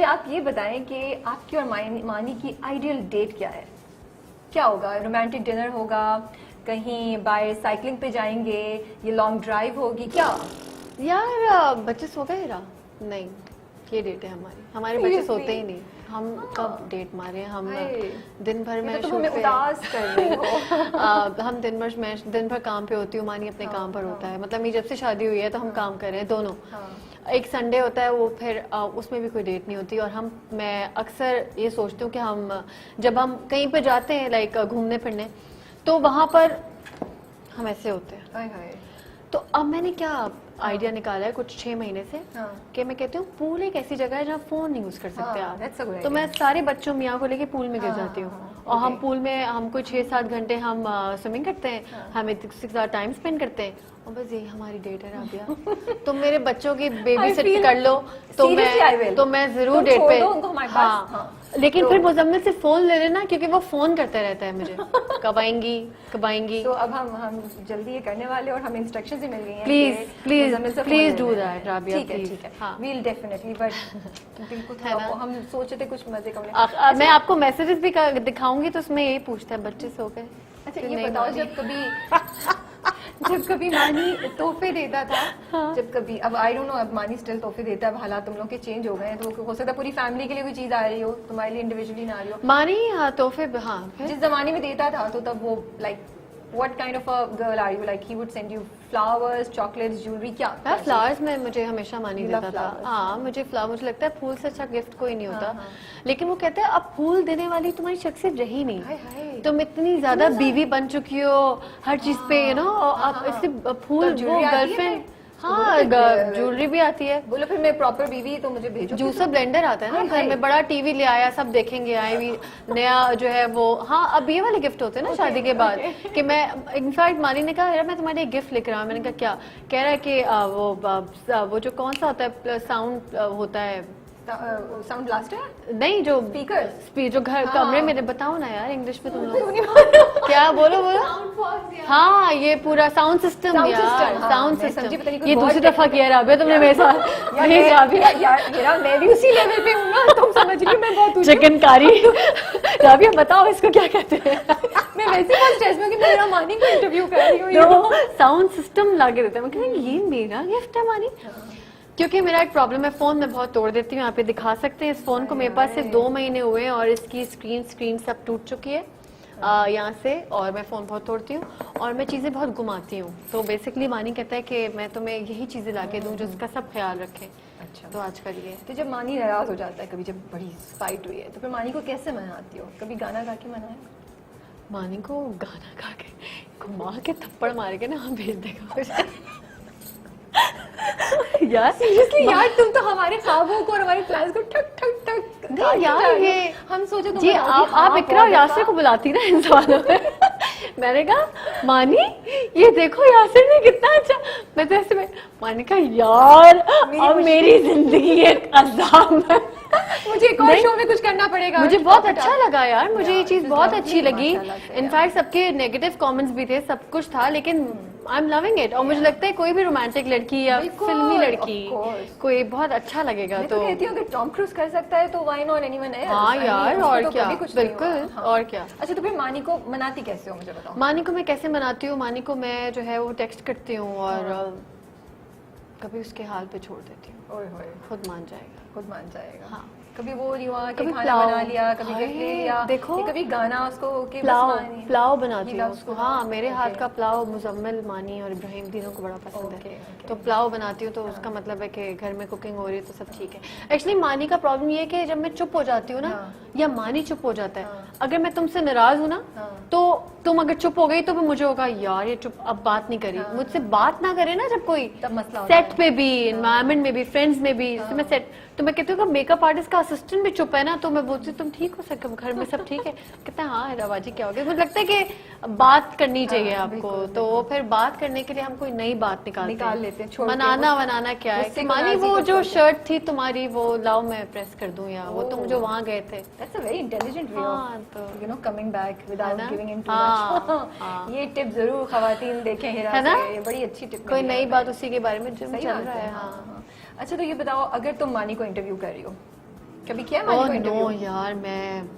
आप ये बताएं कि आपकी और मानी की आइडियल डेट क्या है? क्या होगा? रोमांटिक डिनर होगा, कहीं बाय साइकिलिंग पे जाएंगे, ये लॉन्ग ड्राइव होगी, क्या? यार बच्चे सो गए हीरा? नहीं, ये डेट है हमारे बच्चे सोते ही नहीं। हम कब डेट मारे? हम दिन भर में तो हमें उदास कर रही हो। हम दिन भर काम पे होती हूँ, मानी अपने काम पर होता है। मतलब मेरी जब से शादी हुई है तो हम काम कर रहे हैं दोनों। एक संडे होता है वो, फिर उसमें भी कोई डेट नहीं होती। और मैं अक्सर ये सोचती हूँ कि जब हम कहीं पे जाते हैं लाइक घूमने फिरने, तो वहां पर हम ऐसे होते हैं। तो अब मैंने क्या आइडिया निकाला है कुछ 6 महीने से कि मैं कहती हूँ पूल एक ऐसी जगह है जहाँ फोन नहीं यूज कर सकते आप। तो मैं सारे बच्चों मियाँ को लेके पूल में गिर जाती हूँ और हम पूल में हम कोई 6-7 घंटे हम स्विमिंग करते हैं, हम एक साथ टाइम स्पेंड करते हैं और बस यही हमारी डेट है राबिया। तुम मेरे बच्चों की बेबी सिट कर लो तो मैं जरूर डेट पे। हाँ, लेकिन फिर मुजम्मिल से फोन ले लेना क्योंकि वो फोन करते रहता है मुझे, कब आएंगी। तो अब हम जल्दी ये करने वाले और हमें इंस्ट्रक्शन भी मिल गई हैं। प्लीज डू दैट राबिया, ठीक है, वील डेफिनेटली। बट बिल्कुल है ना, हम सोचे थे कुछ मजे का। मैं आपको मैसेजेस भी दिखाऊंगी तो उसमें यही पूछता है बच्चे सो गए। अच्छा ये बताओ, जब कभी मानी तोहफे देता था, जब कभी, अब आई डोंट नो अब मानी स्टिल तोहफे देता है, हालात तुम लोग के चेंज हो गए हैं, तो हो सकता है पूरी फैमिली के लिए कोई चीज आ रही हो, तुम्हारे लिए इंडिविजुअली ना आ रही हो। मानी तोहफे, जिस जमाने में देता था तो तब वो like what kind of a girl are you? Like he would send you flowers, chocolates, jewelry, क्या? फ्लावर्स में मुझे हमेशा मानी देता था। हाँ, मुझे लगता है फूल से अच्छा गिफ्ट कोई नहीं होता। लेकिन वो कहते हैं अब फूल देने वाली तुम्हारी शख्सियत रही नहीं, तुम इतनी ज्यादा बीवी बन चुकी हो हर चीज पे, यू नो, अब इससे फूल वो गर्लफ्रेंड। हाँ, ज्वेलरी भी आती है। बोलो फिर मैं प्रॉपर बीवी तो मुझे भेजो। जूसर ब्लेंडर आता है ना घर में, बड़ा टीवी ले आया, सब देखेंगे आए भी नया जो है वो। हाँ, अब ये वाले गिफ्ट होते हैं ना शादी के बाद कि मैं इनफैक्ट मानी ने कहा मैं तुम्हारे लिए गिफ्ट लेकर आया। मैंने कहा क्या? कह रहा है कि वो जो कौन सा होता है साउंड होता है, साउंड ब्लास्टर नहीं, जो स्पीकर जो घर कमरे में, बताओ ना यार इंग्लिश में तुम लोग क्या बोलो। हाँ, ये पूरा साउंड सिस्टम साउंड सिस्टम। ये दूसरी दफा किया राबिया तुमने मेरे साथ। मैं भी उसी लेवल पे हूँ ना, तुम समझ रही हो मैं बहुत चिकनकारी। राबिया बताओ इसको क्या कहते हैं? मैं वैसे बहुत स्ट्रेस में कि मैं मेरा मानी को इंटरव्यू कर रही हूँ। साउंड सिस्टम लाके देते हैं। मैं ये मेरा गिफ्ट है मानी, क्योंकि मेरा एक प्रॉब्लम है, फोन में बहुत तोड़ देती हूँ। यहाँ पे दिखा सकते हैं इस फोन को, मेरे पास सिर्फ 2 महीने हुए हैं और इसकी स्क्रीन सब टूट चुकी है यहाँ से। और मैं फोन बहुत तोड़ती हूँ और मैं चीजें बहुत घुमाती हूँ। तो बेसिकली मानी कहता है कि मैं तुम्हें यही चीजें लाके दूँ जिसका सब ख्याल रखें। अच्छा, तो आज करिए। तो जब मानी नाराज हो जाता है, कभी जब बड़ी फाइट हुई है, तो फिर मानी को कैसे मनाती हो? कभी गाना गा के मनाए? मानी को गाना गा के घुमा के थप्पड़ मार के ना भेज देगा। यार सीरियसली यार, तुम तो हमारे ख्वाबों को और हमारे प्लान्स को ठक ठक ठक। नहीं यार, ये हम सोचे जी आप इकरा और यासिर को बुलाती ना इन सवालों पे। मैंने कहा मानी ये देखो यासिर ने कितना अच्छा, मैं तो ऐसे मानी कहा यार अब मेरी जिंदगी एक अज़ाब है, मुझे एक और शो में कुछ करना पड़ेगा। मुझे बहुत अच्छा लगा यार, मुझे ये चीज बहुत अच्छी लगी। इनफैक्ट सबके नेगेटिव कमेंट्स भी थे, सब कुछ था, लेकिन आई एम लविंग इट। और मुझे लगता है कोई भी रोमांटिक लड़की या फिल्मी लड़की कोई बहुत अच्छा लगेगा। तो कहती हूँ अगर टॉम क्रूज कर सकता है तो व्हाई नॉट एनीवन एल्स। हाँ यार, और क्या, बिल्कुल, और क्या। अच्छा, तो फिर मानी को मनाती कैसे हो, मुझे बताओ। मानी को मैं कैसे मनाती हूँ? मानी को मैं जो है वो टेक्स्ट करती हूँ और कभी उसके हाल पे छोड़ देती हूँ। खुद मान जाएगा। हाँ, कभी वो नहीं हुआ कि खाना बना लिया, कभी गिफ्ट ले लिया, देखो कभी गाना उसको कि पुलाव बनाती हूँ उसको। हाँ, मेरे हाथ का पुलाव मुजम्मिल, मानी और इब्राहिम तीनों को बड़ा पसंद है। तो पुलाव बनाती हूँ तो उसका मतलब है कि घर में कुकिंग हो रही है तो सब ठीक है। एक्चुअली मानी का प्रॉब्लम ये है कि जब मैं चुप हो जाती हूँ ना, या मानी चुप हो जाता है, अगर मैं तुमसे नाराज हूँ ना तो तुम अगर चुप हो गई तो मुझे होगा यार ये चुप अब बात नहीं करी। मुझसे बात ना करे ना जब कोई, तब मसला सेट पे भी, एनवायरमेंट में भी, फ्रेंड्स में भी, मैं सेट, तो मैं कहती हूँ मेकअप आर्टिस्ट का असिस्टेंट भी चुप है ना तो मैं बोलती हूँ तुम ठीक हो सके, घर में सब ठीक है? कहते हैं हाँ रवाजी क्या हो गया। मुझे लगता है कि बात करनी चाहिए आपको, तो फिर बात करने के लिए हम कोई नई बात निकाल लेते हैं। मनाना क्या है कि मानी वो जो शर्ट थी तुम्हारी वो लाओ मैं प्रेस कर दूं, या वो तुम जो वहाँ गए थे। That's a very intelligent way of you know coming back without giving in too much. ये टिप जरूर खवातीन देखें हिरा से, ये बड़ी अच्छी टिप। कोई नई बात उसी के बारे में जो चल रहा है। अच्छा, तो ये बताओ अगर तुम मानी को इंटरव्यू कर रही हो कभी किया है मानी को नो इंटरव्यू? यार,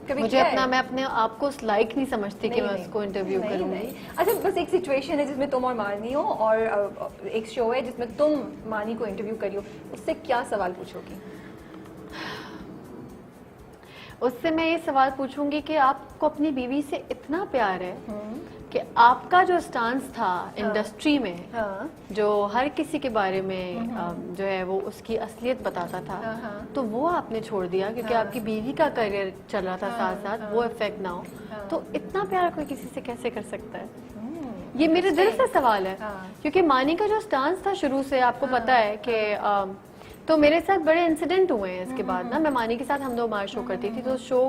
कभी मुझे किया है? अपना, मैं अपने आप को लाइक नहीं समझती कि मैं उसको इंटरव्यू नहीं, करूंगी। नहीं। अच्छा, बस एक सिचुएशन है जिसमें तुम और मानी हो, और एक शो है जिसमें तुम मानी को इंटरव्यू करियो, उससे क्या सवाल पूछोगी? उससे मैं ये सवाल पूछूंगी कि आपको अपनी बीवी से इतना प्यार है कि आपका जो स्टांस था इंडस्ट्री में, हाँ। जो हर किसी के बारे में जो है वो उसकी असलियत बताता था, तो वो आपने छोड़ दिया क्योंकि आपकी बीवी का करियर चल रहा था साथ साथ, वो इफेक्ट ना हो। तो इतना प्यार कोई किसी से कैसे कर सकता है? ये मेरे दिल से सवाल है। क्योंकि मानी का जो स्टांस था शुरू से, आपको पता है कि तो मेरे साथ बड़े इंसिडेंट हुए हैं इसके बाद ना। मैं मानी के साथ हम दो बार शो करती थी, तो शो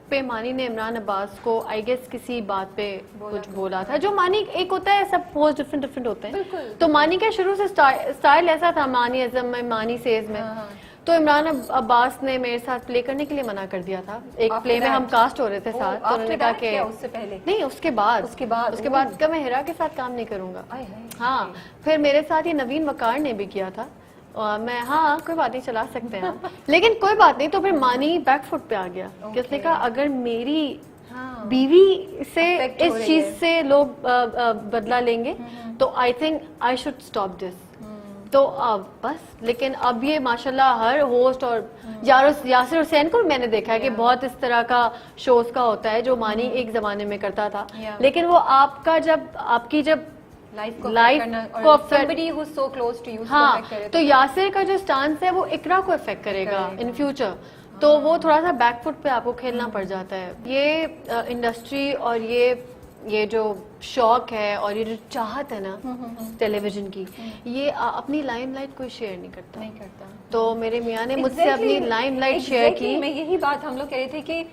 पे मानी ने इमरान अब्बास को आई गेस किसी बात पे कुछ बोला था, जो मानी, एक होता है सब पोस्ट डिफरेंट डिफरेंट होते हैं, तो मानी का शुरू से स्टाइल ऐसा था, मानी अज़म में, मानी सेज में। तो इमरान अब्बास ने मेरे साथ प्ले करने के लिए मना कर दिया था। एक प्ले में हम कास्ट हो रहे थे साथ, तो उन्होंने कहा कि उससे पहले नहीं, उसके बाद का मैं हिरा के साथ काम नहीं करूंगा। हाँ, फिर मेरे साथ ये नवीन वकार ने भी किया था, और मैं हाँ कोई बात नहीं, चला सकते हैं लेकिन कोई बात नहीं। तो फिर मानी बैकफुट पे आ गया कि उसने कहा अगर मेरी बीवी से इस चीज से लोग बदला लेंगे तो I think I should stop this. तो अब बस, लेकिन अब ये माशाल्लाह हर होस्ट, और यासिर हुसैन को भी मैंने देखा है कि बहुत इस तरह का शोज का होता है जो मानी एक जमाने में करता था, लेकिन वो आपकी जब लाइफ को somebody who's so close to you, हाँ, तो यासिर का जो स्टांस है वो इकरा को इफेक्ट करेगा इन फ्यूचर, तो वो थोड़ा सा बैकफुट पे आपको खेलना पड़ जाता है। ये इंडस्ट्री और ये जो शौक है और ये जो चाहत है ना टेलीविजन की, ये अपनी लाइमलाइट कोई शेयर नहीं करता। तो मेरे मियाँ ने मुझसे अपनी लाइमलाइट शेयर की। मैं यही बात हम लोग कह रहे थे कि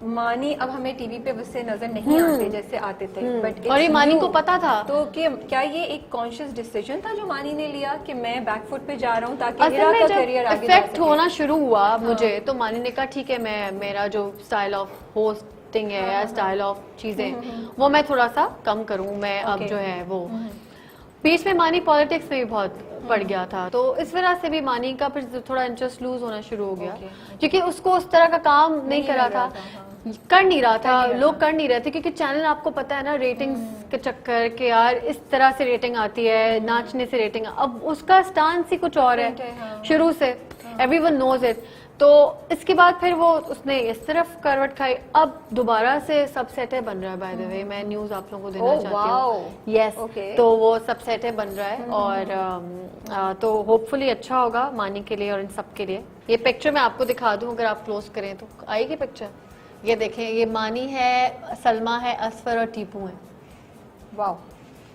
मानी अब हमें टीवी पे उससे नजर नहीं आते जैसे आते थे, बट और ये मानी को पता था। तो क्या ये एक कॉन्शियस डिसीजन था जो मानी ने लिया कि मैं बैकफुट पे जा रहा हूँ ताकि हिरा का करियर आगे जा इफेक्ट होना शुरू हुआ मुझे, तो मानी ने कहा ठीक है, मेरा जो स्टाइल ऑफ होस्टिंग है या स्टाइल ऑफ चीजें वो मैं थोड़ा सा कम करूँ, मैं अब जो है वो बीच में मानी पॉलिटिक्स में भी बहुत पड़ गया था, तो इस वजह से भी मानी का फिर थोड़ा इंटरेस्ट लूज होना शुरू हो गया क्योंकि उसको उस तरह का काम नहीं करा था, कर नहीं रहा था, लोग कर नहीं रहे थे क्योंकि चैनल आपको पता है ना, रेटिंग्स के चक्कर के यार इस तरह से रेटिंग आती है, नाचने से रेटिंग, अब उसका स्टांस ही कुछ और है शुरू से, एवरीवन नोज इट। तो इसके बाद फिर वो उसने इस तरफ करवट खाई, अब दोबारा से सब सेटे बन रहा है। बाय द वे मैं न्यूज आप लोगों को देना चाहती हूँ, यस, तो वो सब सेटे बन रहा है और तो होपफुली अच्छा होगा मानी के लिए और इन सब के लिए। ये पिक्चर मैं आपको दिखा दूं, अगर आप क्लोज करें तो आएगी पिक्चर, ये देखें, ये मानी है, सलमा है, असफर और टीपू है। वाओ,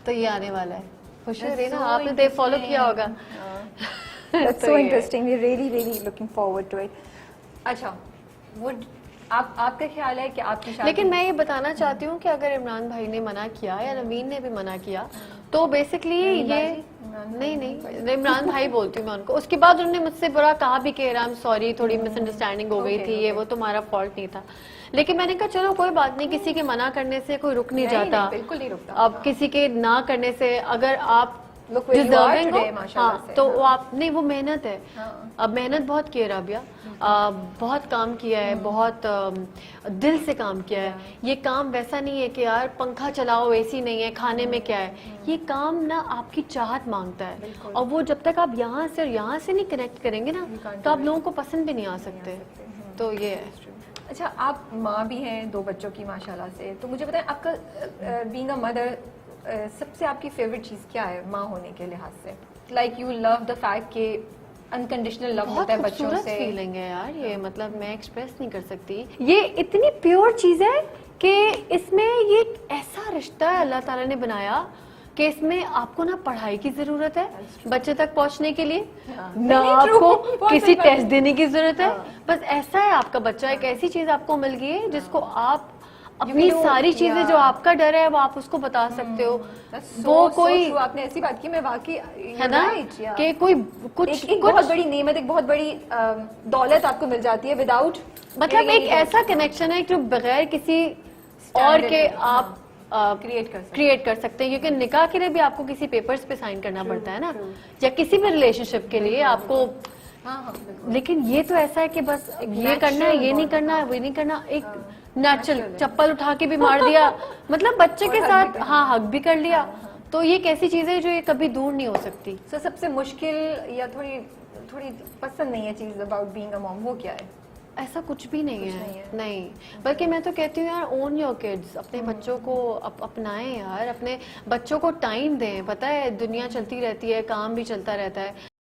तो ये आने वाला है, खुशी हो रही ना, आपने फॉलो किया होगा। That's so interesting. We're really looking forward to it. अच्छा, आपका ख्याल है कि आपकी शादी, लेकिन मैं ये बताना चाहती हूँ कि अगर इमरान भाई ने मना किया या नवीन ने भी मना किया तो बेसिकली ये नहीं इमरान भाई बोलती हूँ मैं उनको। उसके बाद उन्होंने मुझसे बुरा कहा भी कि आई एम सॉरी, थोड़ी मिसअंडरस्टैंडिंग हो गई थी, ये वो तुम्हारा फॉल्ट नहीं था, लेकिन मैंने कहा चलो कोई बात नहीं, किसी के मना करने से कोई रुक नहीं जाता, बिल्कुल नहीं रुकता। अब किसी के ना करने से अगर आप डिजर्विंग हो, तो वो आप नहीं, वो मेहनत है, अब मेहनत बहुत की है राबिया, बहुत काम किया है, बहुत दिल से काम किया है। ये काम वैसा नहीं है कि यार पंखा चलाओ, एसी नहीं है, खाने में क्या है, ये काम ना आपकी चाहत मांगता है, और वो जब तक आप यहाँ से और यहाँ से नहीं कनेक्ट करेंगे ना तो आप लोगों को पसंद भी नहीं आ सकते। तो ये है। अच्छा, आप माँ भी हैं 2 बच्चों की माशाल्लाह से, तो मुझे बताएं आपका बीइंग अ मदर सबसे आपकी फेवरेट चीज क्या है माँ होने के लिहाज से? Like you love the fact कि अनकंडीशनल लव होता है बच्चों से। बहुत फीलिंग है यार ये, मतलब मैं एक्सप्रेस नहीं कर सकती। ये इतनी प्योर चीज है कि इसमें ये ऐसा रिश्ता है अल्लाह ताला ने बनाया कि इसमें आपको ना पढ़ाई की जरूरत है बच्चे तक पहुंचने के लिए, ना आपको किसी टेस्ट देने की जरूरत है, बस ऐसा है आपका बच्चा एक ऐसी चीज आपको मिल गई है जिसको आप अपनी सारी चीजें जो आपका डर है वो आप उसको बता सकते हो। वो कोई आपने ऐसी बात की, मैं वाकई है ना कि कोई कुछ एक बहुत बड़ी नेमत, एक बहुत बड़ी दौलत आपको मिल जाती है विदाउट, मतलब एक ऐसा कनेक्शन है जो बगैर किसी और के आप क्रिएट कर सकते हैं, क्योंकि निकाह के लिए भी आपको किसी पेपर्स पे साइन करना पड़ता है ना, या किसी भी रिलेशनशिप के लिए आपको हाँ हाँ बिल्कुल। लेकिन ये तो ऐसा है कि बस ये करना है, ये नहीं करना है, वो नहीं करना, एक नेचुरल चप्पल उठा के भी मार दिया, मतलब बच्चे के साथ हाँ हक भी कर लिया। तो ये एक ऐसी चीज है जो ये कभी दूर नहीं हो सकती। So, सबसे मुश्किल या थोड़ी थोड़ी पसंद नहीं है चीज अबाउट बीइंग अ मॉम, वो क्या है? ऐसा कुछ भी नहीं कुछ है, नहीं है। नहीं। बल्कि मैं तो कहती हूँ यार, ओन योर किड्स, अपने बच्चों को अपनाएं यार, अपने बच्चों को टाइम दें। पता है दुनिया चलती रहती है, काम भी चलता रहता है,